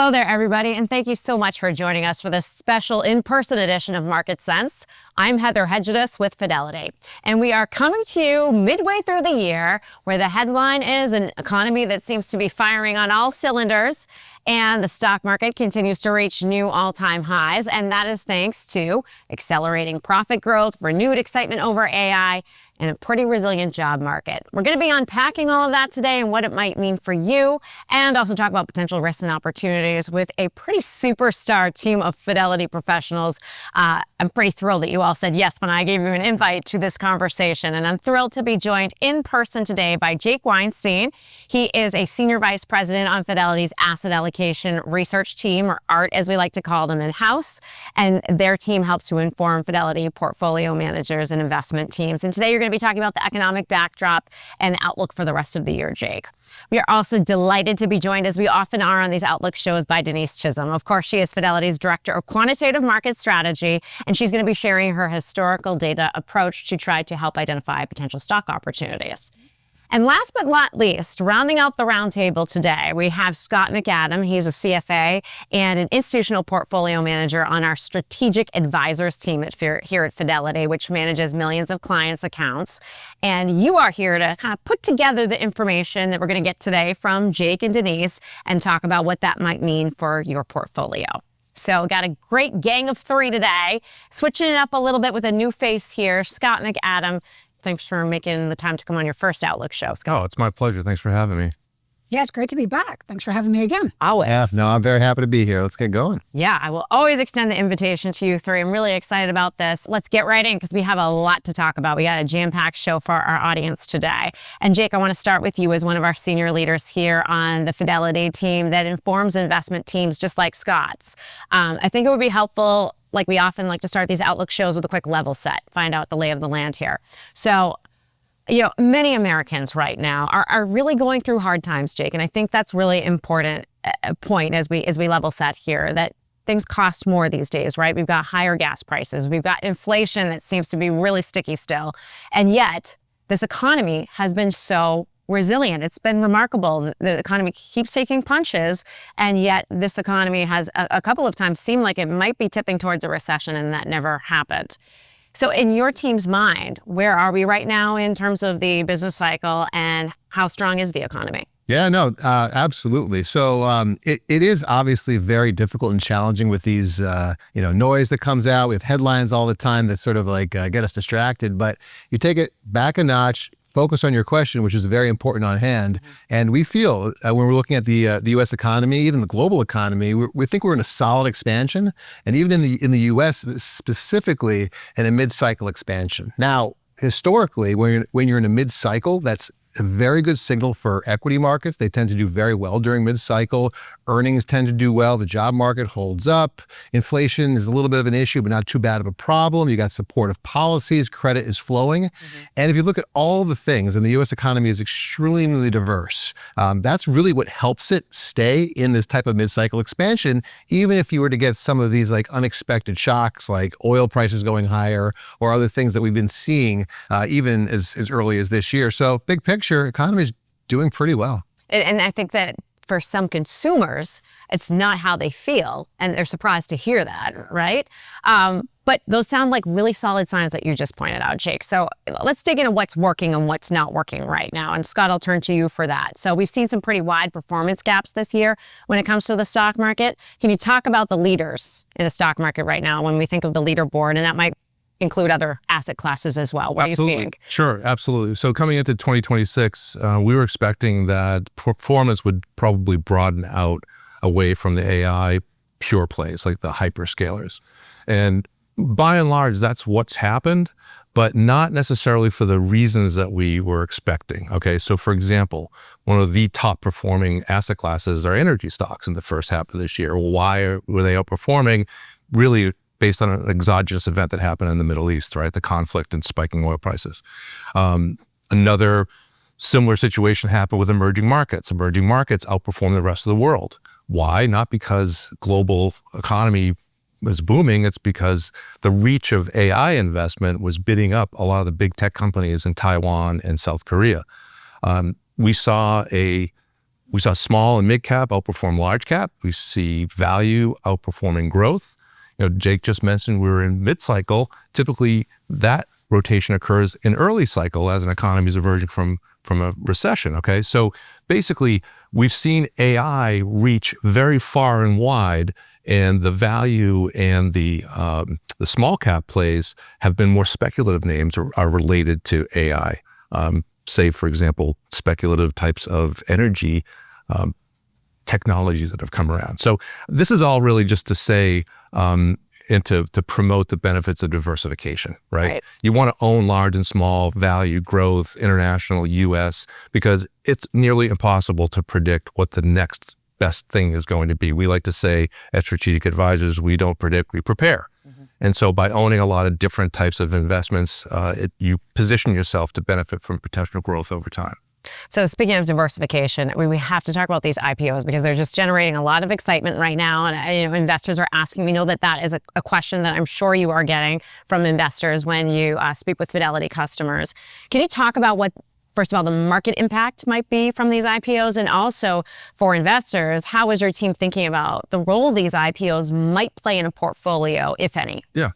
Hello there, everybody, and thank you so much for joining us for this special in-person edition of Market Sense. I'm Heather Hedges with Fidelity, and we are coming to you midway through the year where the headline is an economy that seems to be firing on all cylinders, and the stock market continues to reach new all-time highs, and that is thanks to accelerating profit growth, renewed excitement over AI, and a pretty resilient job market. We're going to be unpacking all of that today and what it might mean for you, and also talk about potential risks and opportunities with a pretty superstar team of Fidelity professionals. I'm pretty thrilled that you all said yes when I gave you an invite to this conversation, and I'm thrilled to be joined in person today by Jake Weinstein. He is a Senior Vice President on Fidelity's Asset Allocation Research Team, or ART as we like to call them in-house, and their team helps to inform Fidelity portfolio managers and investment teams. And today you're going to be talking about the economic backdrop and outlook for the rest of the year, Jake. We are also delighted to be joined, as we often are on these Outlook shows, by Denise Chisholm. Of course, she is Fidelity's Director of Quantitative Market Strategy, and she's going to be sharing her historical data approach to try to help identify potential stock opportunities. And last but not least, rounding out the roundtable today, we have Scott McAdam. He's a CFA and an institutional portfolio manager on our strategic advisors team here at Fidelity, which manages millions of clients' accounts. And you are here to kind of put together the information that we're going to get today from Jake and Denise and talk about what that might mean for your portfolio. So got a great gang of three today, switching it up a little bit with a new face here, Scott McAdam. Thanks for making the time to come on your first Outlook show, Scott. Oh, it's my pleasure. Thanks for having me. Yeah, it's great to be back. Thanks for having me again. Always. Yeah, no, I'm very happy to be here. Let's get going. Yeah, I will always extend the invitation to you three. I'm really excited about this. Let's get right in because we have a lot to talk about. We got a jam-packed show for our audience today. And Jake, I want to start with you as one of our senior leaders here on the Fidelity team that informs investment teams just like Scott's. I think it would be helpful, like we often like to start these Outlook shows, with a quick level set, find out the lay of the land here. So, you know, many Americans right now are really going through hard times, Jake, and I think that's really important point as we level set here, that things cost more these days, right? We've got higher gas prices, we've got inflation that seems to be really sticky still, and yet this economy has been so resilient. It's been remarkable. The economy keeps taking punches, and yet this economy has a couple of times seemed like it might be tipping towards a recession, and that never happened. So in your team's mind, where are we right now in terms of the business cycle, and how strong is the economy? Yeah, no, absolutely. So it is obviously very difficult and challenging with these, noise that comes out. We have headlines all the time that sort of like get us distracted. But you take it back a notch, focus on your question, which is very important on hand. And we feel when we're looking at the U.S. economy, even the global economy, we think we're in a solid expansion, and even in the U.S. specifically in a mid-cycle expansion. Now, historically, when you're in a mid-cycle, that's a very good signal for equity markets. They tend to do very well during mid-cycle. Earnings tend to do well. The job market holds up. Inflation is a little bit of an issue, but not too bad of a problem. You got supportive policies. Credit is flowing. And if you look at all the things, and the U.S. economy is extremely diverse, that's really what helps it stay in this type of mid-cycle expansion, even if you were to get some of these like unexpected shocks, like oil prices going higher or other things that we've been seeing even as early as this year. So big picture, economy is doing pretty well. And I think that for some consumers, it's not how they feel, and they're surprised to hear that, right? But those sound like really solid signs that you just pointed out, Jake. So let's dig into what's working and what's not working right now. And Scott, I'll turn to you for that. So we've seen some pretty wide performance gaps this year when it comes to the stock market. Can you talk about the leaders in the stock market right now when we think of the leaderboard? And that might include other asset classes as well. What Absolutely. are you seeing? Sure, absolutely. So coming into 2026, we were expecting that performance would probably broaden out away from the AI pure plays, like the hyperscalers. And by and large, that's what's happened, but not necessarily for the reasons that we were expecting. Okay, so for example, one of the top performing asset classes are energy stocks in the first half of this year. Why were they outperforming? Really based on an exogenous event that happened in the Middle East, right? The conflict and spiking oil prices. Another similar situation happened with emerging markets. Emerging markets outperformed the rest of the world. Why? Not because global economy was booming, it's because the reach of AI investment was bidding up a lot of the big tech companies in Taiwan and South Korea. We saw a We saw small and mid cap outperform large cap. We see value outperforming growth. Jake just mentioned we were in mid cycle. Typically, that rotation occurs in early cycle as an economy is emerging from a recession. Okay, so basically, we've seen AI reach very far and wide, and the value and the small cap plays have been more speculative names or are related to AI. Say, for example, speculative types of energy technologies that have come around. So this is all really just to say and to promote the benefits of diversification, right? You want to own large and small, value, growth, international, U.S., because it's nearly impossible to predict what the next best thing is going to be. We like to say as strategic advisors, we don't predict, we prepare. And so by owning a lot of different types of investments, you position yourself to benefit from potential growth over time. So speaking of diversification, we have to talk about these IPOs because they're just generating a lot of excitement right now. And investors are asking, we know that is a question that I'm sure you are getting from investors when you speak with Fidelity customers. Can you talk about what, first of all, the market impact might be from these IPOs? And also for investors, how is your team thinking about the role these IPOs might play in a portfolio, if any? Yeah.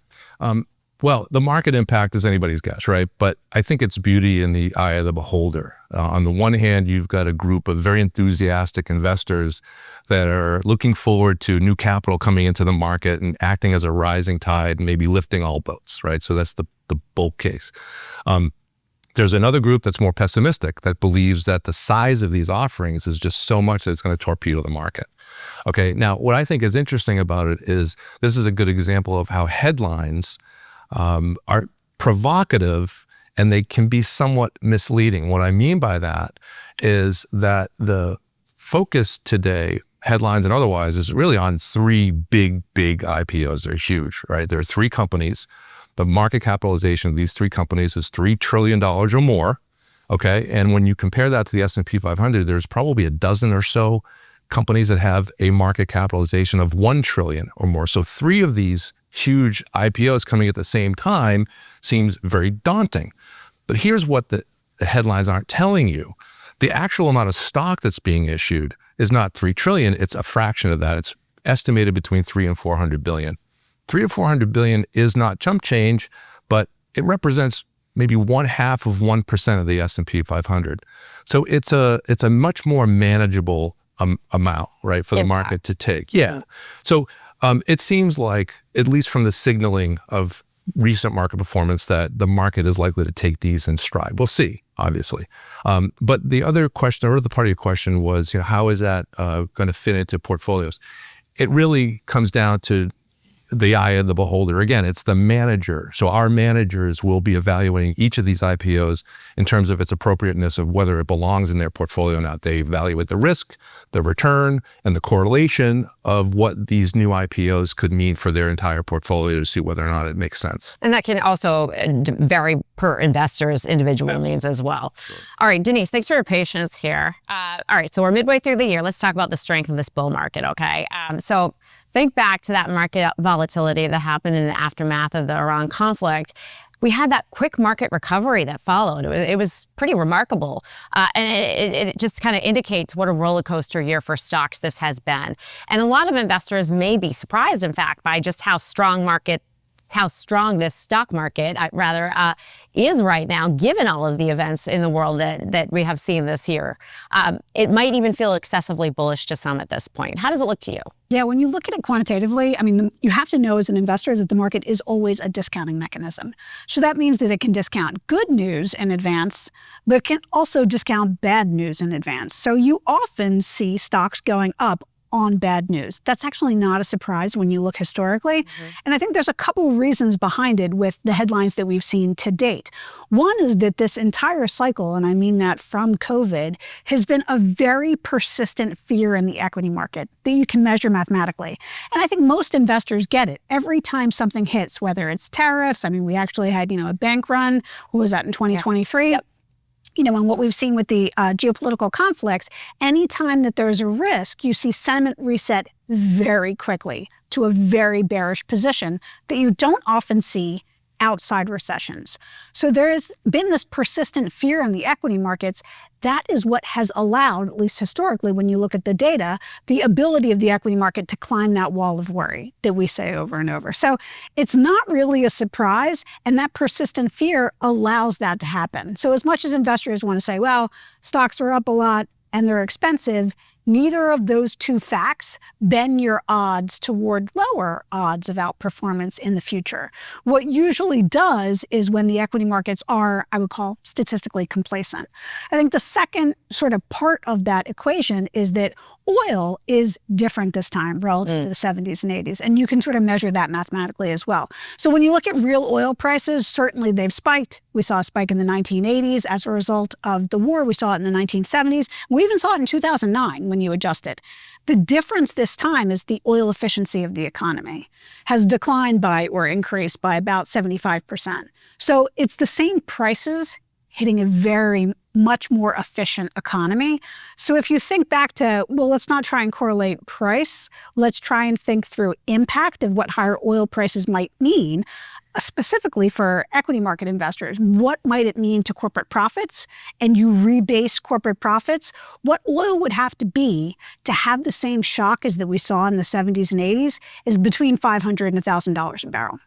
Well, the market impact is anybody's guess, right? But I think it's beauty in the eye of the beholder. On the one hand, you've got a group of very enthusiastic investors that are looking forward to new capital coming into the market and acting as a rising tide, maybe lifting all boats, right? So that's the bull case. There's another group that's more pessimistic that believes that the size of these offerings is just so much that it's going to torpedo the market. Okay, now what I think is interesting about it is this is a good example of how headlines are provocative and they can be somewhat misleading. What I mean by that is that the focus today, headlines and otherwise, is really on three big IPOs. They're huge, right? There are three companies. The market capitalization of these three companies is $3 trillion or more, okay? And when you compare that to the S&P 500, there's probably a dozen or so companies that have a market capitalization of $1 trillion or more. So three of these huge IPOs coming at the same time seems very daunting. But here's what the headlines aren't telling you. The actual amount of stock that's being issued is not $3 trillion, it's a fraction of that. It's estimated between 300 and 400 billion. 300 to 400 billion is not chump change, but it represents maybe 0.5% of the S&P 500. So it's a much more manageable amount, right, for the market to take. Yeah. So it seems like, at least from the signaling of recent market performance, that the market is likely to take these in stride. We'll see, obviously. But the other question, or the part of your question was, how is that going to fit into portfolios? It really comes down to the eye of the beholder. Again, it's the manager. So our managers will be evaluating each of these IPOs in terms of its appropriateness of whether it belongs in their portfolio or not. They evaluate the risk, the return, and the correlation of what these new IPOs could mean for their entire portfolio to see whether or not it makes sense. And that can also vary per investor's individual needs as well. Sure. All right, Denise, thanks for your patience here. All right, so we're midway through the year. Let's talk about the strength of this bull market, okay? So think back to that market volatility that happened in the aftermath of the Iran conflict. We had that quick market recovery that followed. It was pretty remarkable. And it just kind of indicates what a roller coaster year for stocks this has been. And a lot of investors may be surprised, in fact, by just how strong this stock market is right now, given all of the events in the world that we have seen this year. It might even feel excessively bullish to some at this point. How does it look to you? Yeah, when you look at it quantitatively, you have to know as an investor that the market is always a discounting mechanism. So that means that it can discount good news in advance, but it can also discount bad news in advance. So you often see stocks going up on bad news. That's actually not a surprise when you look historically. Mm-hmm. And I think there's a couple of reasons behind it with the headlines that we've seen to date. One is that this entire cycle, and I mean that from COVID, has been a very persistent fear in the equity market that you can measure mathematically. And I think most investors get it. Every time something hits, whether it's tariffs, we actually had, a bank run. What was that in 2023? Yep. And what we've seen with the geopolitical conflicts, anytime that there's a risk, you see sentiment reset very quickly to a very bearish position that you don't often see outside recessions. So there has been this persistent fear in the equity markets. That is what has allowed, at least historically, when you look at the data, the ability of the equity market to climb that wall of worry that we say over and over. So it's not really a surprise, and that persistent fear allows that to happen. So as much as investors want to say, well, stocks are up a lot and they're expensive, neither of those two facts bend your odds toward lower odds of outperformance in the future. What usually does is when the equity markets are, I would call, statistically complacent. I think the second sort of part of that equation is that oil is different this time relative to the 70s and 80s, and you can sort of measure that mathematically as well. So when you look at real oil prices, certainly they've spiked. We saw a spike in the 1980s as a result of the war. We saw it in the 1970s. We even saw it in 2009 when you adjust it. The difference this time is the oil efficiency of the economy has declined by or increased by about 75%. So it's the same prices hitting a very much more efficient economy. So if you think back to, well, let's not try and correlate price. Let's try and think through impact of what higher oil prices might mean, specifically for equity market investors. What might it mean to corporate profits? And you rebase corporate profits. What oil would have to be to have the same shock as that we saw in the 70s and 80s is between $500 and $1,000 a barrel.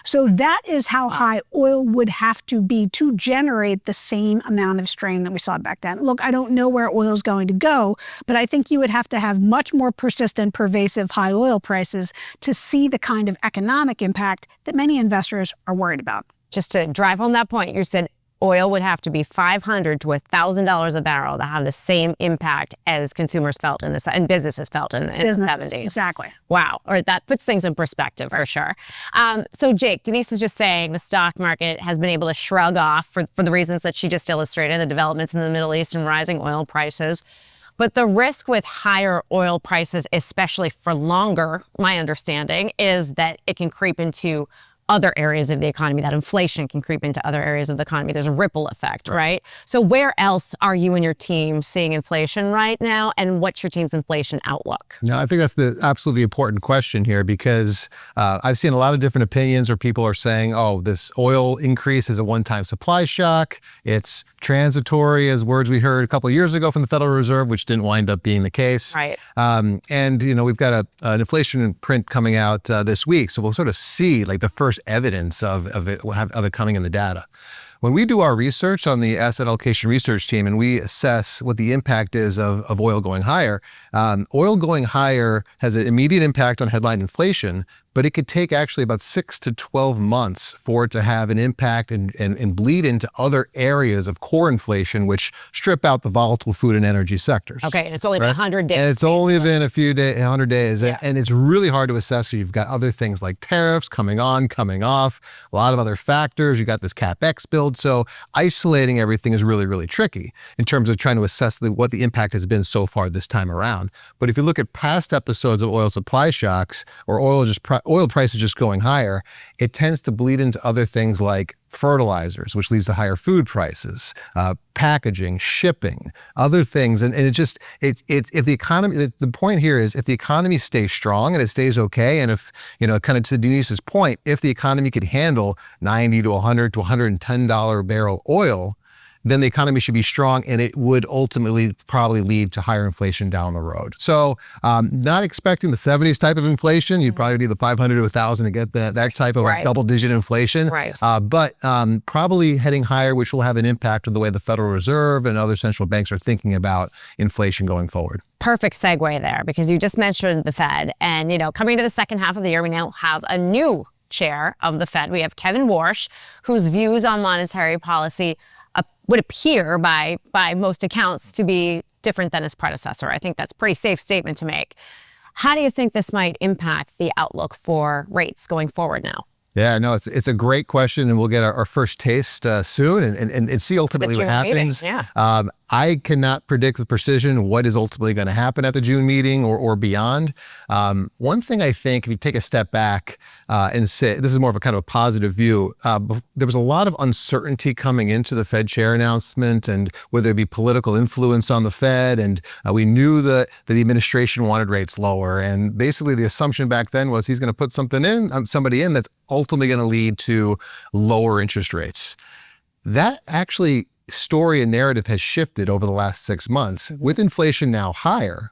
So that is how high oil would have to be to generate the same amount of strain that we saw back then. Look, I don't know where oil is going to go, but I think you would have to have much more persistent, pervasive high oil prices to see the kind of economic impact that many investors are worried about. Just to drive home that point, you said oil would have to be $500 to $1,000 a barrel to have the same impact as consumers felt and businesses felt in the 70s. Exactly. Wow. Or that puts things in perspective for sure. So Jake, Denise was just saying the stock market has been able to shrug off for the reasons that she just illustrated, the developments in the Middle East and rising oil prices. But the risk with higher oil prices, especially for longer, my understanding, is that it can creep into other areas of the economy, that inflation can creep into other areas of the economy. There's a ripple effect, right? So where else are you and your team seeing inflation right now? And what's your team's inflation outlook? No, I think that's the absolutely important question here because I've seen a lot of different opinions where people are saying, oh, this oil increase is a one-time supply shock. It's transitory, as words we heard a couple of years ago from the Federal Reserve, which didn't wind up being the case. Right. And, you know, we've got an inflation print coming out this week. So we'll sort of see like the first evidence of it coming in the data. When we do our research on the asset allocation research team and we assess what the impact is of oil going higher has an immediate impact on headline inflation, but it could take actually about 6 to 12 months for it to have an impact and bleed into other areas of core inflation, which strip out the volatile food and energy sectors. Okay, and it's only been 100 days. And it's only been a few days, 100 days. Yeah. And it's really hard to assess because you've got other things like tariffs coming on, coming off, a lot of other factors. You got this CapEx build. So isolating everything is really, really tricky in terms of trying to assess what the impact has been so far this time around. But if you look at past episodes of oil supply shocks or oil prices just going higher, it tends to bleed into other things like fertilizers, which leads to higher food prices, packaging, shipping, other things. And if the economy, the point here is if the economy stays strong and it stays okay, and if, you know, kind of to Denise's point, if the economy could handle $90 to $100 to $110 a barrel oil, then the economy should be strong and it would ultimately probably lead to higher inflation down the road. So not expecting the 70s type of inflation. You'd probably need the 500 to 1,000 to get that type of like double-digit inflation. Right. But probably heading higher, which will have an impact on the way the Federal Reserve and other central banks are thinking about inflation going forward. Perfect segue there, because you just mentioned the Fed. And, you know, coming to the second half of the year, we now have a new chair of the Fed. We have Kevin Warsh, whose views on monetary policy would appear by most accounts to be different than his predecessor. I think that's a pretty safe statement to make. How do you think this might impact the outlook for rates going forward now? Yeah, no, it's a great question, and we'll get our first taste soon and see ultimately what happens. Yeah. I cannot predict with precision what is ultimately going to happen at the June meeting or beyond. One thing I think, if you take a step back and say, this is more of a kind of a positive view, there was a lot of uncertainty coming into the Fed chair announcement and whether it be political influence on the Fed. And we knew that the administration wanted rates lower. And basically the assumption back then was he's going to put somebody in that's ultimately going to lead to lower interest rates. That actually story and narrative has shifted over the last 6 months with inflation now higher.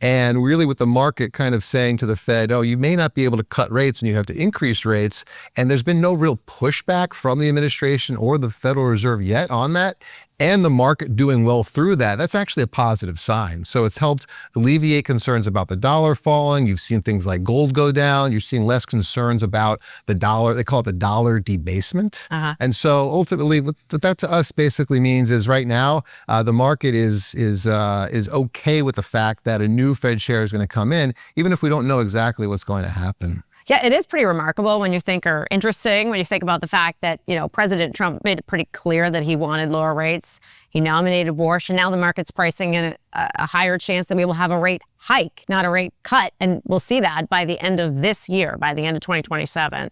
And really with the market kind of saying to the Fed, oh, you may not be able to cut rates and you have to increase rates. And there's been no real pushback from the administration or the Federal Reserve yet on that. And the market doing well through that, that's actually a positive sign. So it's helped alleviate concerns about the dollar falling. You've seen things like gold go down. You're seeing less concerns about the dollar. They call it the dollar debasement. And so ultimately what that to us basically means is right now, the market is okay with the fact that a new Fed chair is going to come in, even if we don't know exactly what's going to happen. Yeah, it is pretty remarkable when you think, or interesting when you think about the fact that, President Trump made it pretty clear that he wanted lower rates. He nominated Warsh, and now the market's pricing in a higher chance that we will have a rate hike, not a rate cut. And we'll see that by the end of this year, by the end of 2027.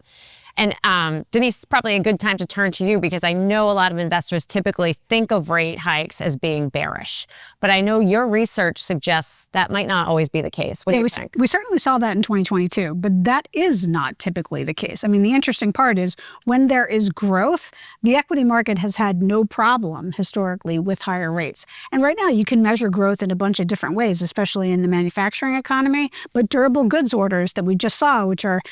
And Denise, probably a good time to turn to you because I know a lot of investors typically think of rate hikes as being bearish. But I know your research suggests that might not always be the case. What do you think? We certainly saw that in 2022, but that is not typically the case. I mean, the interesting part is when there is growth, the equity market has had no problem historically with higher rates. And right now you can measure growth in a bunch of different ways, especially in the manufacturing economy. But durable goods orders that we just saw, which are,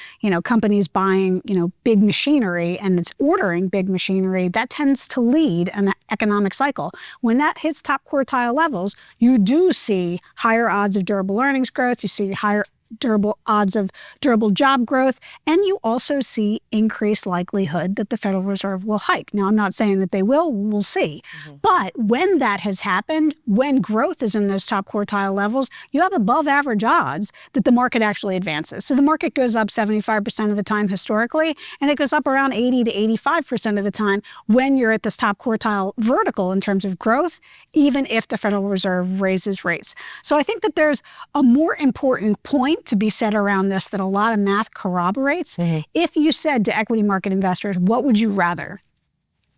companies buying, big machinery and it's ordering big machinery, that tends to lead an economic cycle. When that hits top quartile levels, you do see higher odds of durable earnings growth, you see higher durable odds of durable job growth, and you also see increased likelihood that the Federal Reserve will hike. Now, I'm not saying that they will, we'll see. But when that has happened, when growth is in those top quartile levels, you have above average odds that the market actually advances. So the market goes up 75% of the time historically, and it goes up around 80 to 85% of the time when you're at this top quartile vertical in terms of growth, even if the Federal Reserve raises rates. So I think that there's a more important point to be said around this that a lot of math corroborates. If you said to equity market investors, what would you rather?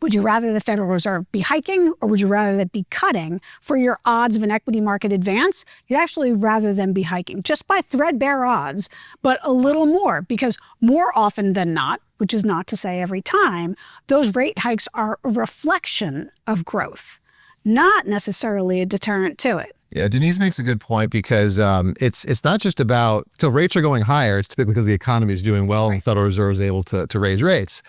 Would you rather the Federal Reserve be hiking or would you rather it be cutting for your odds of an equity market advance? You'd actually rather them be hiking just by threadbare odds, but a little more because more often than not, which is not to say every time, those rate hikes are a reflection of growth, not necessarily a deterrent to it. Yeah, Denise makes a good point because it's not just about, so rates are going higher, it's typically because the economy is doing well and the Federal Reserve is able to raise rates.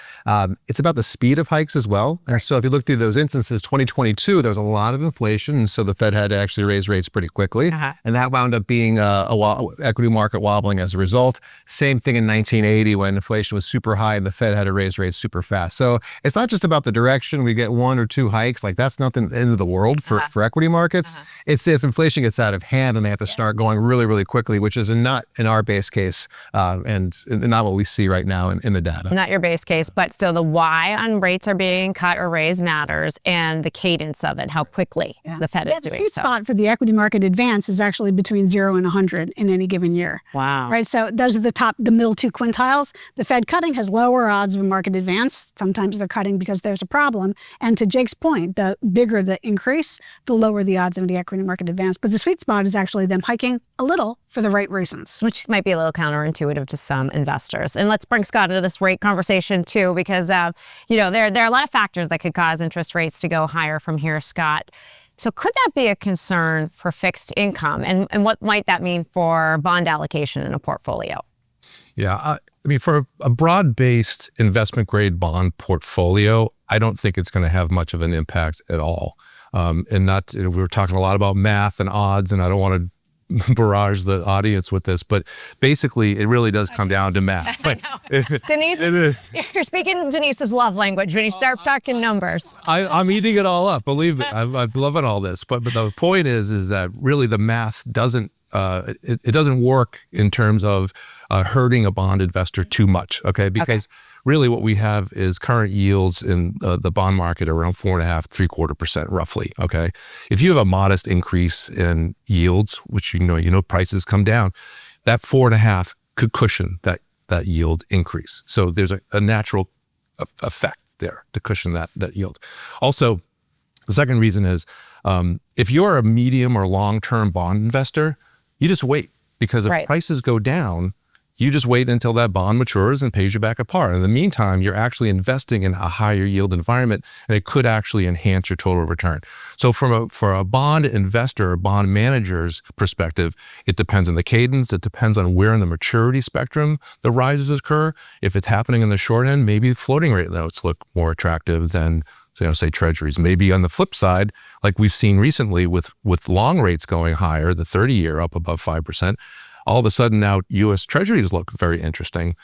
It's about the speed of hikes as well. And so if you look through those instances, 2022, there was a lot of inflation, and so the Fed had to actually raise rates pretty quickly. And that wound up being equity market wobbling as a result. Same thing in 1980 when inflation was super high and the Fed had to raise rates super fast. So it's not just about the direction. We get 1 or 2 hikes, like that's nothing end of the world for equity markets. It's if inflation gets out of hand and they have to start going really, really quickly, which is not in our base case and not what we see right now in the data. Not your base case, but still the why on rates are being cut or raised matters and the cadence of it, how quickly the Fed is doing so. The sweet spot for the equity market advance is actually between 0 and 100 in any given year. Wow. Right, so those are the middle 2 quintiles. The Fed cutting has lower odds of a market advance. Sometimes they're cutting because there's a problem. And to Jake's point, the bigger the increase, the lower the odds of the equity market advance. But the sweet spot is actually them hiking a little for the right reasons. Which might be a little counterintuitive to some investors. And let's bring Scott into this rate conversation too, because there are a lot of factors that could cause interest rates to go higher from here, Scott. So could that be a concern for fixed income? And what might that mean for bond allocation in a portfolio? Yeah, I mean, for a broad-based investment-grade bond portfolio, I don't think it's going to have much of an impact at all. We were talking a lot about math and odds, and I don't want to barrage the audience with this, but basically it really does come down to math. Denise, you're speaking Denise's love language when you start talking numbers. I'm eating it all up, believe me. I'm loving all this. But the point is that really the math doesn't, it doesn't work in terms of hurting a bond investor too much, okay? Because really what we have is current yields in the bond market around 4.5%, 3/4% roughly, okay? If you have a modest increase in yields, which you know prices come down, that 4.5 could cushion that yield increase. So there's a natural effect there to cushion that yield. Also, the second reason is if you're a medium or long-term bond investor, you just wait, because if prices go down, you just wait until that bond matures and pays you back at par. In the meantime, you're actually investing in a higher yield environment, and it could actually enhance your total return. So for a bond investor or bond manager's perspective, it depends on the cadence. It depends on where in the maturity spectrum the rises occur. If it's happening in the short end, maybe floating rate notes look more attractive than say treasuries. Maybe on the flip side, like we've seen recently with long rates going higher, the 30-year up above 5%, all of a sudden now U.S. treasuries look very interesting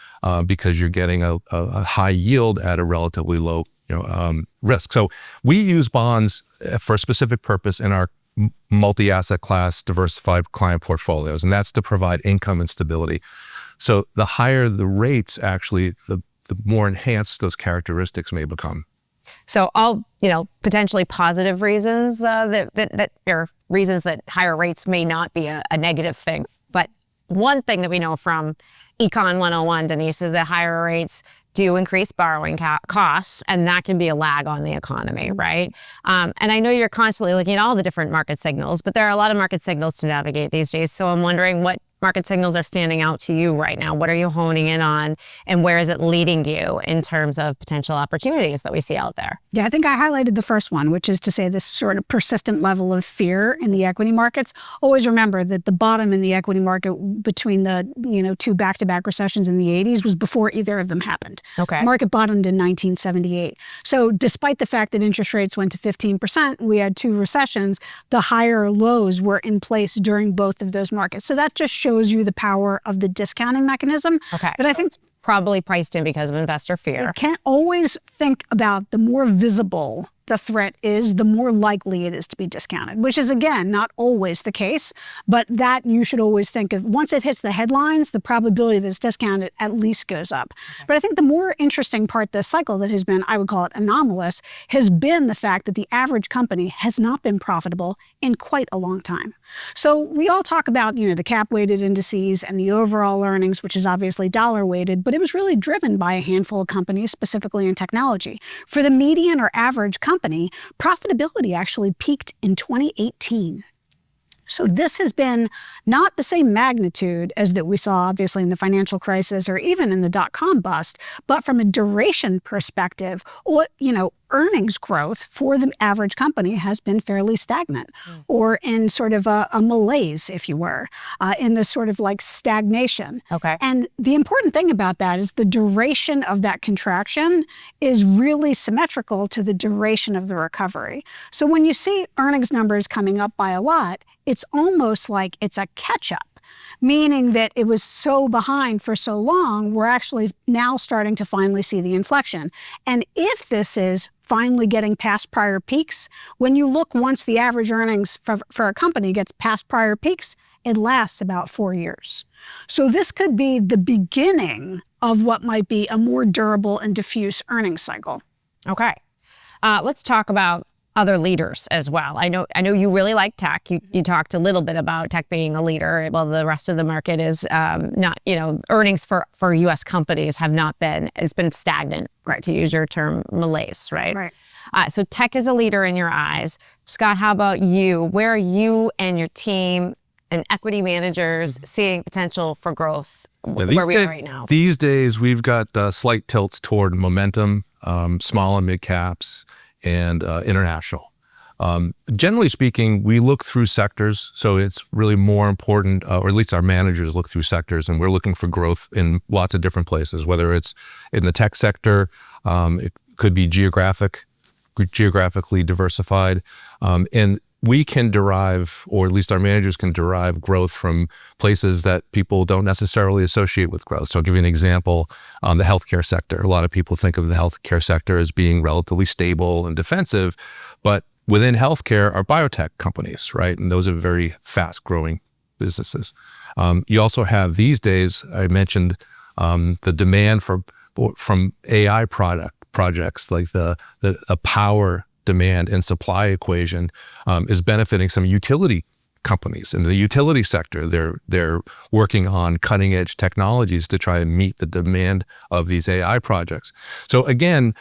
because you're getting a high yield at a relatively low risk. So we use bonds for a specific purpose in our multi-asset class diversified client portfolios, and that's to provide income and stability. So the higher the rates, actually, the more enhanced those characteristics may become. So all, potentially positive reasons that are reasons that higher rates may not be a negative thing. But one thing that we know from Econ 101, Denise, is that higher rates do increase borrowing costs, and that can be a lag on the economy, right? And I know you're constantly looking at all the different market signals, but there are a lot of market signals to navigate these days. So I'm wondering what market signals are standing out to you right now? What are you honing in on, and where is it leading you in terms of potential opportunities that we see out there? Yeah, I think I highlighted the first one, which is to say this sort of persistent level of fear in the equity markets. Always remember that the bottom in the equity market between the two back-to-back recessions in the 80s was before either of them happened. Okay. The market bottomed in 1978. So despite the fact that interest rates went to 15%, we had two recessions, the higher lows were in place during both of those markets. So that just shows you the power of the discounting mechanism. Okay. But I think probably priced in because of investor fear. You can't always think about the more visible the threat is, the more likely it is to be discounted, which is, again, not always the case, but that you should always think of. Once it hits the headlines, the probability that it's discounted at least goes up. Okay. But I think the more interesting part of this cycle that has been, I would call it anomalous, has been the fact that the average company has not been profitable in quite a long time. So we all talk about, the cap-weighted indices and the overall earnings, which is obviously dollar-weighted, but it was really driven by a handful of companies, specifically in technology. For the median or average company, profitability actually peaked in 2018. So this has been not the same magnitude as that we saw obviously in the financial crisis or even in the dot-com bust, but from a duration perspective, earnings growth for the average company has been fairly stagnant or in sort of a malaise, if you were, in this sort of like stagnation. Okay. And the important thing about that is the duration of that contraction is really symmetrical to the duration of the recovery. So when you see earnings numbers coming up by a lot, it's almost like it's a catch-up, meaning that it was so behind for so long, we're actually now starting to finally see the inflection. And if this is finally getting past prior peaks, when you look once the average earnings for a company gets past prior peaks, it lasts about 4 years. So this could be the beginning of what might be a more durable and diffuse earnings cycle. Okay. Let's talk about other leaders as well. I know you really like tech. You talked a little bit about tech being a leader. Well, the rest of the market is not, earnings for U.S. companies it's been stagnant, right? To use your term, malaise, right? Right. So tech is a leader in your eyes. Scott, how about you? Where are you and your team and equity managers seeing potential for growth where we are right now? These days, we've got slight tilts toward momentum, small and mid caps, and international. Generally speaking, we look through sectors, so it's really more important, or at least our managers look through sectors, and we're looking for growth in lots of different places, whether it's in the tech sector, it could be geographically diversified, and we can derive, or at least our managers can derive growth from places that people don't necessarily associate with growth. So I'll give you an example, the healthcare sector. A lot of people think of the healthcare sector as being relatively stable and defensive, but within healthcare are biotech companies, right? And those are very fast growing businesses. You also have these days, I mentioned the demand from AI projects, like the power demand and supply equation is benefiting some utility companies in the utility sector. They're working on cutting edge technologies to try and meet the demand of these AI projects. So again,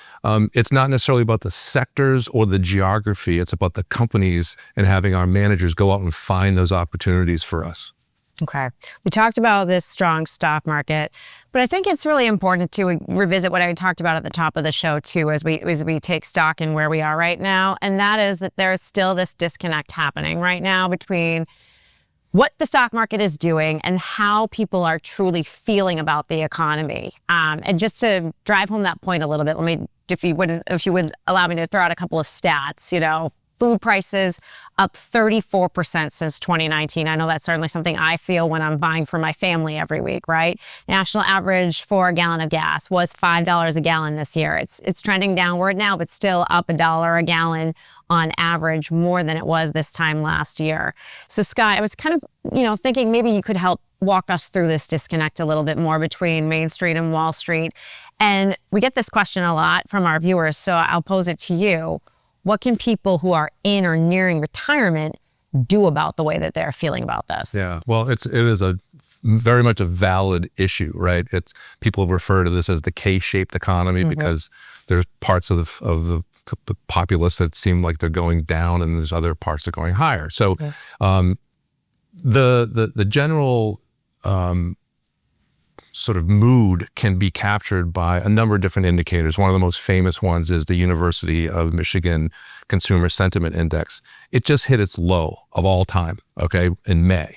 it's not necessarily about the sectors or the geography. It's about the companies and having our managers go out and find those opportunities for us. Okay. We talked about this strong stock market, but I think it's really important to revisit what I talked about at the top of the show too, as we take stock in where we are right now. And that is that there is still this disconnect happening right now between what the stock market is doing and how people are truly feeling about the economy. And just to drive home that point a little bit, if you would allow me to throw out a couple of stats, food prices up 34% since 2019. I know that's certainly something I feel when I'm buying for my family every week, right? National average for a gallon of gas was $5 a gallon this year. It's trending downward now, but still up $1 a gallon on average, more than it was this time last year. So Scott, I was kind of, thinking maybe you could help walk us through this disconnect a little bit more between Main Street and Wall Street. And we get this question a lot from our viewers, so I'll pose it to you. What can people who are in or nearing retirement do about the way that they're feeling about this? Yeah, well, it is a very much a valid issue, right? People refer to this as the K-shaped economy because there's parts of the populace that seem like they're going down, and there's other parts that are going higher. So, the general sort of mood can be captured by a number of different indicators. One of the most famous ones is the University of Michigan Consumer Sentiment Index. It just hit its low of all time, in May.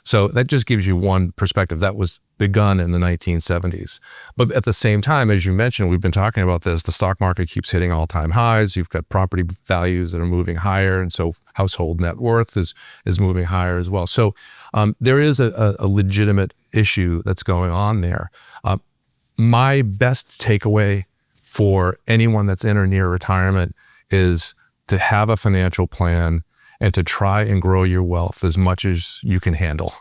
So that just gives you one perspective. That was begun in the 1970s. But at the same time, as you mentioned, we've been talking about this, the stock market keeps hitting all-time highs. You've got property values that are moving higher, and so household net worth is moving higher as well. So there is a legitimate issue that's going on there. My best takeaway for anyone that's in or near retirement is to have a financial plan and to try and grow your wealth as much as you can handle.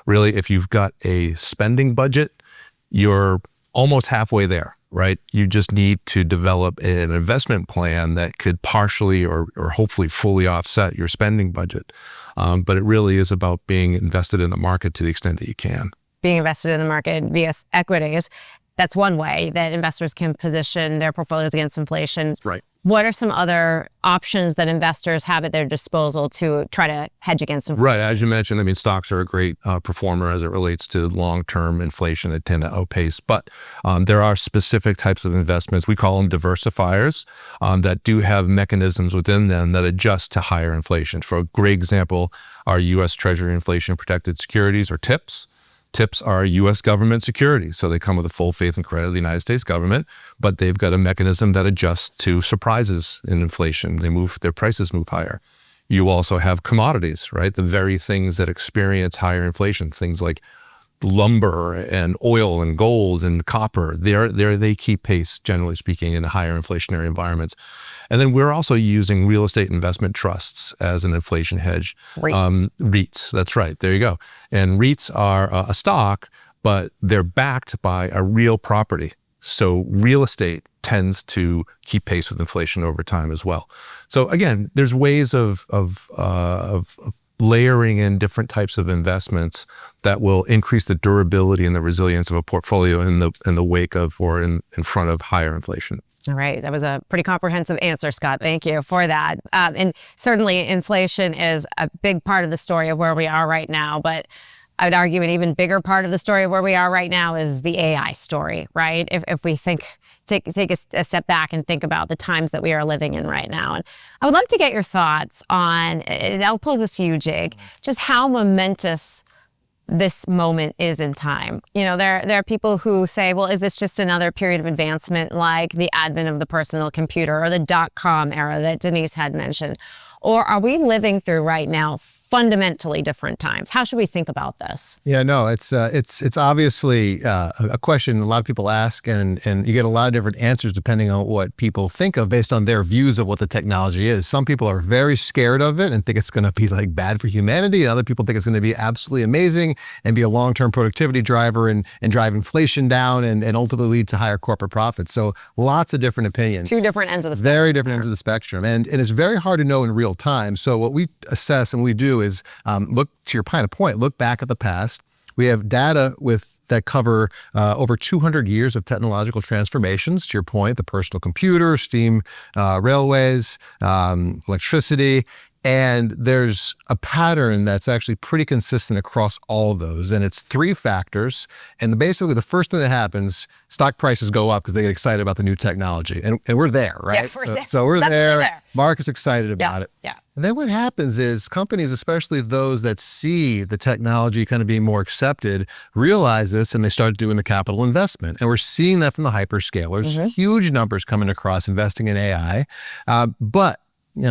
Really, if you've got a spending budget, you're almost halfway there, right? You just need to develop an investment plan that could partially or hopefully fully offset your spending budget. But it really is about being invested in the market to the extent that you can. Being invested in the market via equities, that's one way that investors can position their portfolios against inflation. Right. What are some other options that investors have at their disposal to try to hedge against inflation? Right. As you mentioned, stocks are a great performer as it relates to long-term inflation that tend to outpace. But there are specific types of investments, we call them diversifiers, that do have mechanisms within them that adjust to higher inflation. For a great example, our U.S. Treasury Inflation Protected Securities, or TIPS. TIPS are U.S. government securities, so they come with the full faith and credit of the United States government, but they've got a mechanism that adjusts to surprises in inflation. Their prices move higher. You also have commodities, right? The very things that experience higher inflation, things like lumber and oil and gold and copper. They keep pace, generally speaking, in higher inflationary environments. And then we're also using real estate investment trusts as an inflation hedge. REITs, that's right. There you go. And REITs are a stock, but they're backed by a real property. So real estate tends to keep pace with inflation over time as well. So again, there's ways of layering in different types of investments that will increase the durability and the resilience of a portfolio in the wake of or in front of higher inflation. All right. That was a pretty comprehensive answer, Scott. Thank you for that. And certainly inflation is a big part of the story of where we are right now. But I would argue an even bigger part of the story of where we are right now is the AI story, right? If we take a step back and think about the times that we are living in right now. And I would love to get your thoughts on, I'll pose this to you, Jake, just how momentous this moment is in time. There are people who say, well, is this just another period of advancement like the advent of the personal computer or the dot-com era that Denise had mentioned? Or are we living through right now fundamentally different times. How should we think about this? Yeah, no, it's obviously a question a lot of people ask, and you get a lot of different answers depending on what people think of based on their views of what the technology is. Some people are very scared of it and think it's going to be like bad for humanity, and other people think it's going to be absolutely amazing and be a long-term productivity driver and drive inflation down and ultimately lead to higher corporate profits. So lots of different opinions. Two different ends of the spectrum. Very different ends of the spectrum, and it's very hard to know in real time. So what we assess and we do is look to your point, look back at the past. We have data that cover over 200 years of technological transformations. To your point, the personal computer, steam railways, electricity. And there's a pattern that's actually pretty consistent across all of those. And it's three factors. And basically the first thing that happens, stock prices go up because they get excited about the new technology. And we're there, right? Yeah, we're there. So we're Definitely there. Market's excited about it. Yeah. And then what happens is companies, especially those that see the technology kind of being more accepted, realize this and they start doing the capital investment. And we're seeing that from the hyperscalers, huge numbers coming across investing in AI. But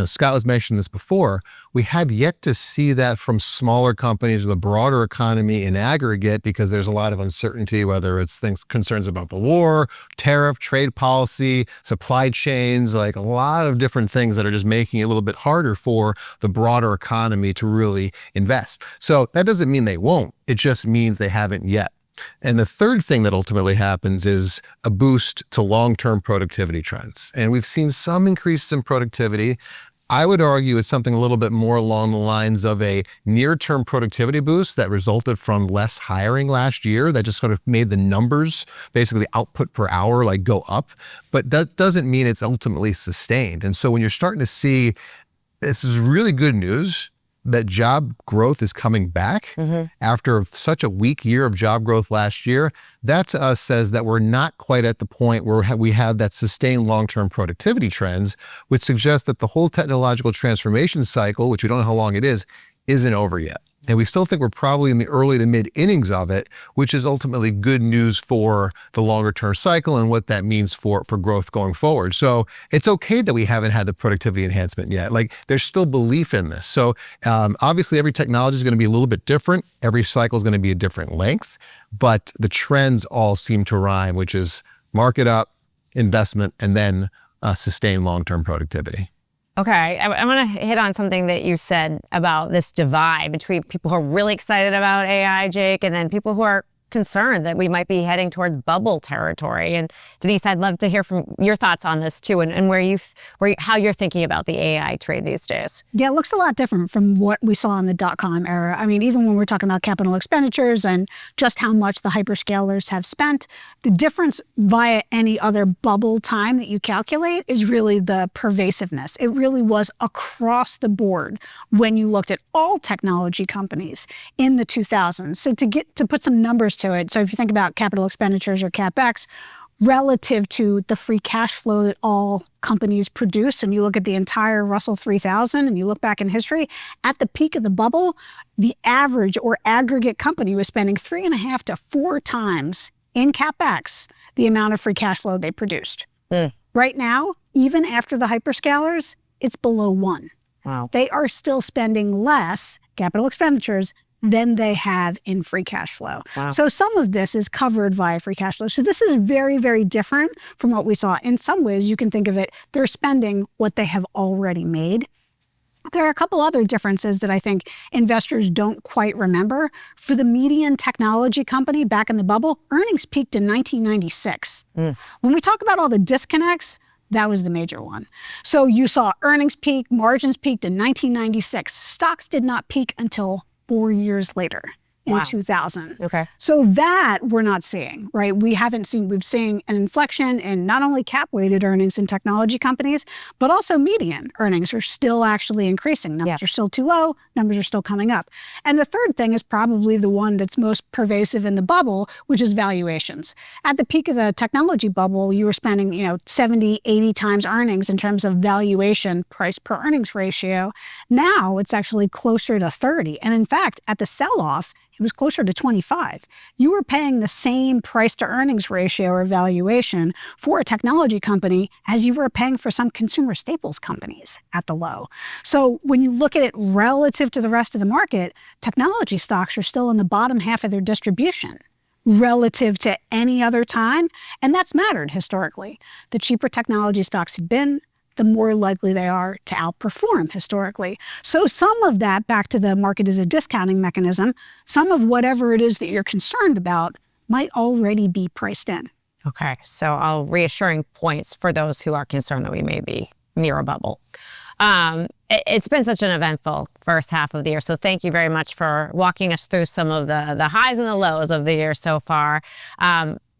Scott was mentioning this before, we have yet to see that from smaller companies or the broader economy in aggregate because there's a lot of uncertainty, whether it's concerns about the war, tariff, trade policy, supply chains, like a lot of different things that are just making it a little bit harder for the broader economy to really invest. So that doesn't mean they won't. It just means they haven't yet. And the third thing that ultimately happens is a boost to long-term productivity trends. And we've seen some increases in productivity. I would argue it's something a little bit more along the lines of a near-term productivity boost that resulted from less hiring last year that just sort of made the numbers, basically output per hour, like go up. But that doesn't mean it's ultimately sustained. And so when you're starting to see, this is really good news, that job growth is coming back after such a weak year of job growth last year, that to us says that we're not quite at the point where we have that sustained long-term productivity trends, which suggests that the whole technological transformation cycle, which we don't know how long it is, isn't over yet. And we still think we're probably in the early to mid innings of it, which is ultimately good news for the longer term cycle and what that means for growth going forward. So it's okay that we haven't had the productivity enhancement yet. Like there's still belief in this. So obviously every technology is going to be a little bit different. Every cycle is going to be a different length, but the trends all seem to rhyme, which is market up, investment, and then sustained long-term productivity. Okay, I want to hit on something that you said about this divide between people who are really excited about AI, Jake, and then people who are concerned that we might be heading towards bubble territory. And Denise, I'd love to hear from your thoughts on this too, and how you're thinking about the AI trade these days. Yeah, it looks a lot different from what we saw in the dot-com era. I mean, even when we're talking about capital expenditures and just how much the hyperscalers have spent, the difference via any other bubble time that you calculate is really the pervasiveness. It really was across the board when you looked at all technology companies in the 2000s. So to put some numbers to it, so if you think about capital expenditures or CapEx, relative to the free cash flow that all companies produce, and you look at the entire Russell 3000 and you look back in history, at the peak of the bubble, the average or aggregate company was spending 3.5 to 4 times in CapEx the amount of free cash flow they produced. Right now, even after the hyperscalers, it's below 1. Wow. They are still spending less capital expenditures than they have in free cash flow. Wow. So some of this is covered via free cash flow. So this is very, very different from what we saw. In some ways, you can think of it, they're spending what they have already made. There are a couple other differences that I think investors don't quite remember. For the median technology company back in the bubble, earnings peaked in 1996. When we talk about all the disconnects, that was the major one. So you saw earnings peak, margins peaked in 1996. Stocks did not peak until 4 years later in 2000. Okay. So that we're not seeing, right? We've seen an inflection in not only cap-weighted earnings in technology companies, but also median earnings are still actually increasing. Numbers are still too low, numbers are still coming up. And the third thing is probably the one that's most pervasive in the bubble, which is valuations. At the peak of the technology bubble, you were spending, 70, 80 times earnings in terms of valuation, price per earnings ratio. Now it's actually closer to 30. And in fact, at the sell-off, it was closer to 25. You were paying the same price to earnings ratio or valuation for a technology company as you were paying for some consumer staples companies at the low. So when you look at it relative to the rest of the market, technology stocks are still in the bottom half of their distribution relative to any other time. And that's mattered historically. The cheaper technology stocks have been, the more likely they are to outperform historically. So some of that, back to the market as a discounting mechanism, some of whatever it is that you're concerned about might already be priced in. Okay, so all reassuring points for those who are concerned that we may be near a bubble. It's been such an eventful first half of the year, so thank you very much for walking us through some of the highs and the lows of the year so far.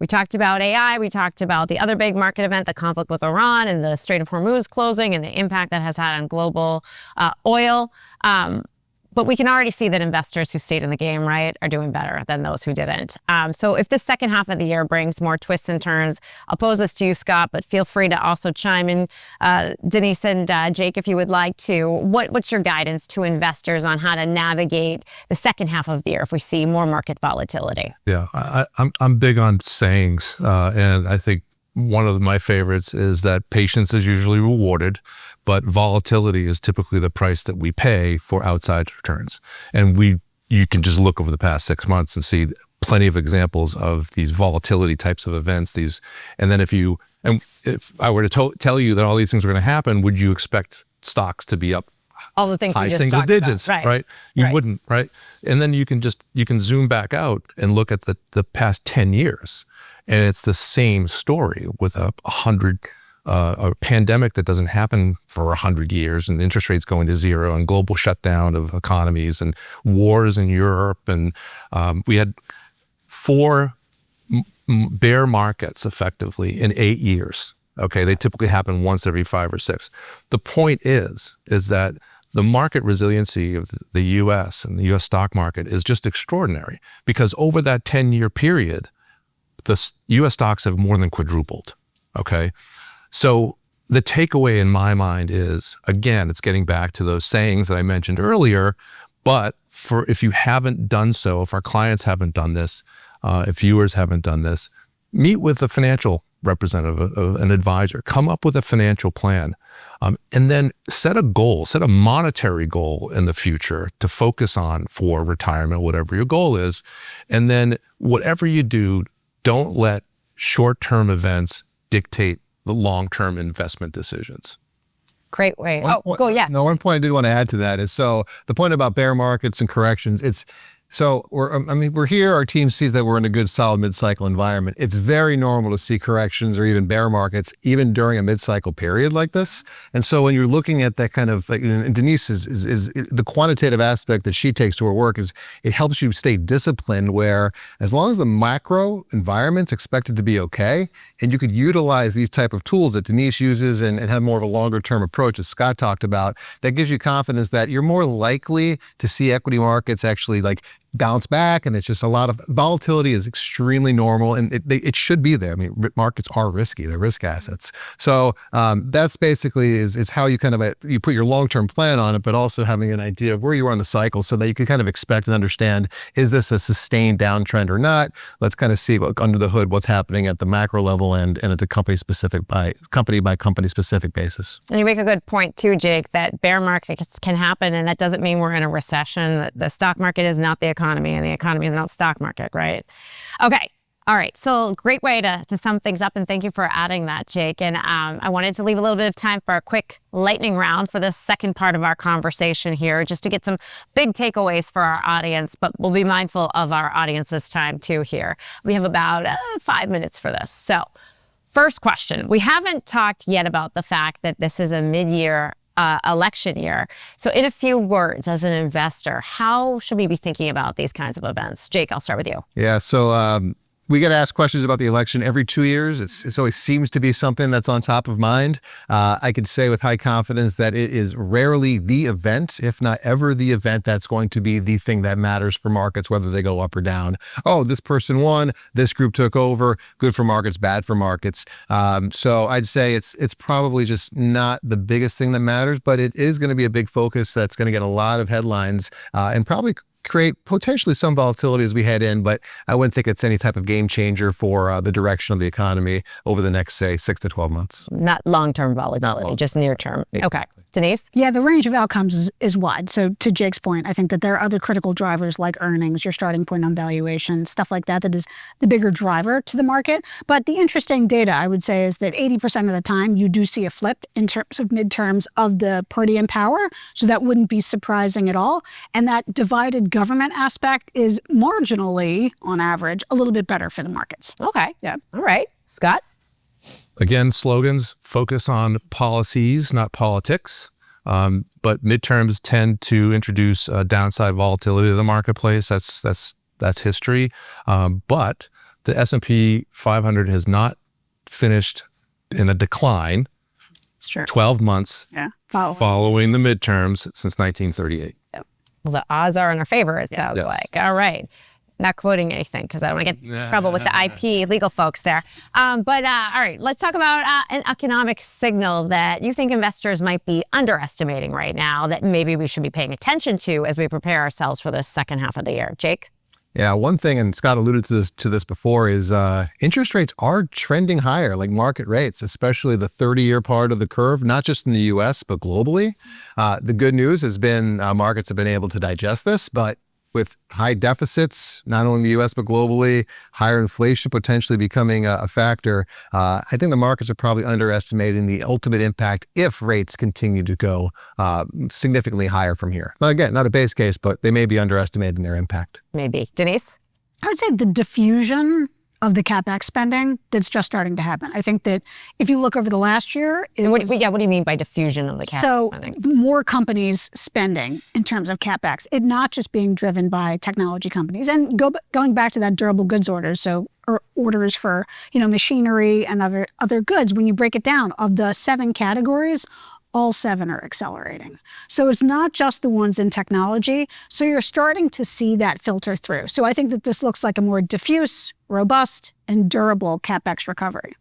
We talked about AI, we talked about the other big market event, the conflict with Iran and the Strait of Hormuz closing and the impact that has had on global oil. But we can already see that investors who stayed in the game, right, are doing better than those who didn't. So if this second half of the year brings more twists and turns, I'll pose this to you, Scott, but feel free to also chime in, Denise and Jake, if you would like to. What's your guidance to investors on how to navigate the second half of the year if we see more market volatility? Yeah, I'm big on sayings, and I think one of my favorites is that patience is usually rewarded, but volatility is typically the price that we pay for outside returns. And you can just look over the past 6 months and see plenty of examples of these volatility types of events. And then if I were to tell you that all these things are going to happen, would you expect stocks to be up all the things high we just single talked digits, about. right? You wouldn't, right? And then you can zoom back out and look at the past 10 years. And it's the same story with a pandemic that doesn't happen for 100 years, and interest rates going to zero, and global shutdown of economies, and wars in Europe. And we had 4 bear markets effectively in 8 years. Okay, they typically happen once every 5 or 6. The point is that the market resiliency of the U.S. and the U.S. stock market is just extraordinary, because over that 10-year period, the U.S. stocks have more than quadrupled, okay? So the takeaway in my mind is, again, it's getting back to those sayings that I mentioned earlier, but if you haven't done so, if our clients haven't done this, if viewers haven't done this, meet with a financial representative, an advisor, come up with a financial plan, and then set a monetary goal in the future to focus on for retirement, whatever your goal is. And then whatever you do, don't let short-term events dictate the long-term investment decisions. Great way. Go, yeah. No, one point I did want to add to that is, so the point about bear markets and corrections, we're here, our team sees that we're in a good, solid mid-cycle environment. It's very normal to see corrections or even bear markets, even during a mid-cycle period like this. And so when you're looking at that kind of, and Denise is the quantitative aspect that she takes to her work is it helps you stay disciplined, where as long as the macro environment's expected to be okay, and you could utilize these type of tools that Denise uses and have more of a longer term approach, as Scott talked about, that gives you confidence that you're more likely to see equity markets actually bounce back. And it's just a lot of volatility is extremely normal, and it should be there. I mean, markets are risky; they're risk assets. So that's basically is how you kind of you put your long-term plan on it, but also having an idea of where you are in the cycle, so that you can kind of expect and understand, is this a sustained downtrend or not? Let's kind of see under the hood what's happening at the macro level and at the company by company specific basis. And you make a good point too, Jake, that bear markets can happen, and that doesn't mean we're in a recession. The stock market is not the economy, and the economy is not the stock market, right? Okay. All right. So great way to sum things up, and thank you for adding that, Jake. And I wanted to leave a little bit of time for a quick lightning round for the second part of our conversation here, just to get some big takeaways for our audience, but we'll be mindful of our audience's time too here. We have about 5 minutes for this. So first question, we haven't talked yet about the fact that this is a mid-year election year. So in a few words, as an investor, how should we be thinking about these kinds of events? Jake, I'll start with you. Yeah, so we get asked questions about the election every 2 years. It always seems to be something that's on top of mind. I can say with high confidence that it is rarely the event, if not ever the event, that's going to be the thing that matters for markets, whether they go up or down. Oh, this person won, this group took over, good for markets, bad for markets. So I'd say it's probably just not the biggest thing that matters, but it is going to be a big focus that's going to get a lot of headlines and probably create potentially some volatility as we head in, but I wouldn't think it's any type of game changer for the direction of the economy over the next, say, 6 to 12 months. Not long-term volatility, just near-term. Exactly. Okay. Denise? Yeah, the range of outcomes is wide. So to Jake's point, I think that there are other critical drivers like earnings, your starting point on valuation, stuff like that is the bigger driver to the market. But the interesting data, I would say, is that 80% of the time you do see a flip in terms of midterms of the party in power. So that wouldn't be surprising at all. And that divided government aspect is marginally, on average, a little bit better for the markets. Okay. Yeah. All right. Scott? Again, slogans focus on policies, not politics. But midterms tend to introduce downside volatility to the marketplace. That's history. But the S&P 500 has not finished in a decline. It's true. 12 months following the midterms since 1938. Well, the odds are in our favor, it sounds Yes. like. All right. Not quoting anything because I don't want to get in trouble with the IP legal folks there. But all right, let's talk about an economic signal that you think investors might be underestimating right now that maybe we should be paying attention to as we prepare ourselves for the second half of the year. Jake? Yeah, one thing, and Scott alluded to this before, is interest rates are trending higher, like market rates, especially the 30-year part of the curve, not just in the U.S., but globally. The good news has been markets have been able to digest this, but with high deficits, not only in the U.S., but globally, higher inflation potentially becoming a factor, I think the markets are probably underestimating the ultimate impact if rates continue to go significantly higher from here. Now, again, not a base case, but they may be underestimating their impact. Maybe. Denise? I would say the diffusion of the CapEx spending that's just starting to happen. I think that if you look over the last year, What do you mean by diffusion of the capital spending? More companies spending in terms of CapEx, it not just being driven by technology companies. And going back to that durable goods orders, so orders for machinery and other goods, when you break it down, of the 7 categories, all 7 are accelerating. So it's not just the ones in technology. So you're starting to see that filter through. So I think that this looks like a more diffuse, robust, and durable CapEx recovery.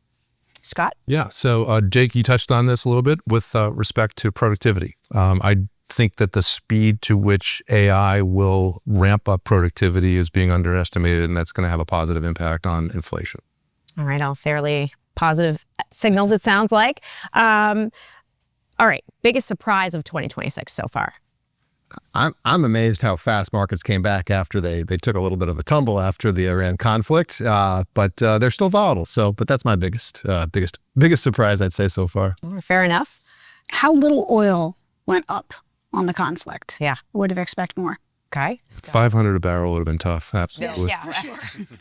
Scott? Yeah. So, Jake, you touched on this a little bit with respect to productivity. I think that the speed to which AI will ramp up productivity is being underestimated, and that's going to have a positive impact on inflation. All right. All fairly positive signals, it sounds like. All right. Biggest surprise of 2026 so far? I'm amazed how fast markets came back after they took a little bit of a tumble after the Iran conflict, but they're still volatile. But that's my biggest surprise, I'd say, so far. Fair enough. How little oil went up on the conflict. Yeah. I would have expected more. Okay. 500 a barrel would have been tough. Absolutely. Yeah.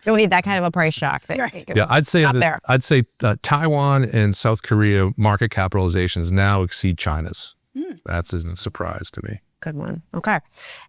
Don't need that kind of a price shock. Yeah, I'd say Taiwan and South Korea market capitalizations now exceed China's. That's a surprise to me. Good one. Okay.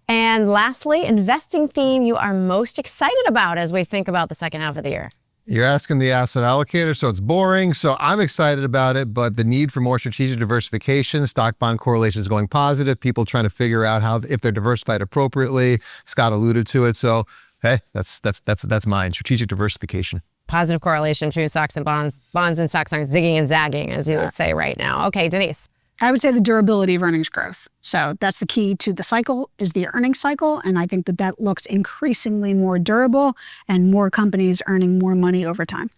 And lastly, investing theme you are most excited about as we think about the second half of the year. You're asking the asset allocator, so it's boring. So I'm excited about it, but the need for more strategic diversification, stock bond correlation is going positive. People trying to figure out if they're diversified appropriately. Scott alluded to it. So hey, that's mine. Strategic diversification. Positive correlation between stocks and bonds. Bonds and stocks aren't zigging and zagging, as you would say right now. Okay, Denise. I would say the durability of earnings growth. So that's the key to the cycle, is the earnings cycle. And I think that looks increasingly more durable and more companies earning more money over time.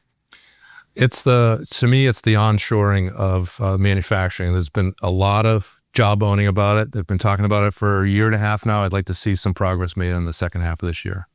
To me, it's the onshoring of manufacturing. There's been a lot of job owning about it. They've been talking about it for a year and a half now. I'd like to see some progress made in the second half of this year.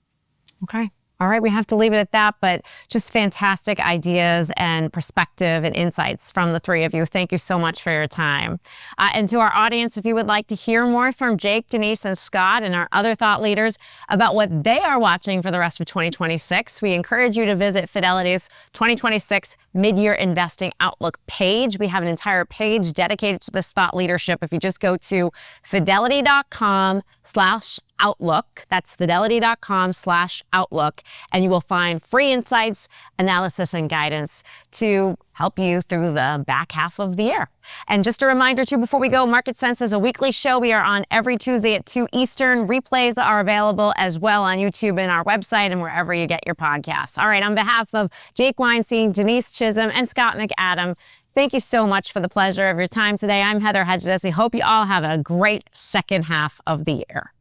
Okay. All right, we have to leave it at that, but just fantastic ideas and perspective and insights from the three of you. Thank you so much for your time. And to our audience, if you would like to hear more from Jake, Denise, and Scott and our other thought leaders about what they are watching for the rest of 2026, we encourage you to visit Fidelity's 2026 Mid-Year Investing Outlook page. We have an entire page dedicated to this thought leadership. If you just go to fidelity.com/Outlook. That's fidelity.com/Outlook. And you will find free insights, analysis, and guidance to help you through the back half of the year. And just a reminder too, before we go, Market Sense is a weekly show. We are on every Tuesday at 2 Eastern. Replays are available as well on YouTube and our website and wherever you get your podcasts. All right, on behalf of Jake Weinstein, Denise Chisholm, and Scott McAdam, thank you so much for the pleasure of your time today. I'm Heather Hedges. We hope you all have a great second half of the year.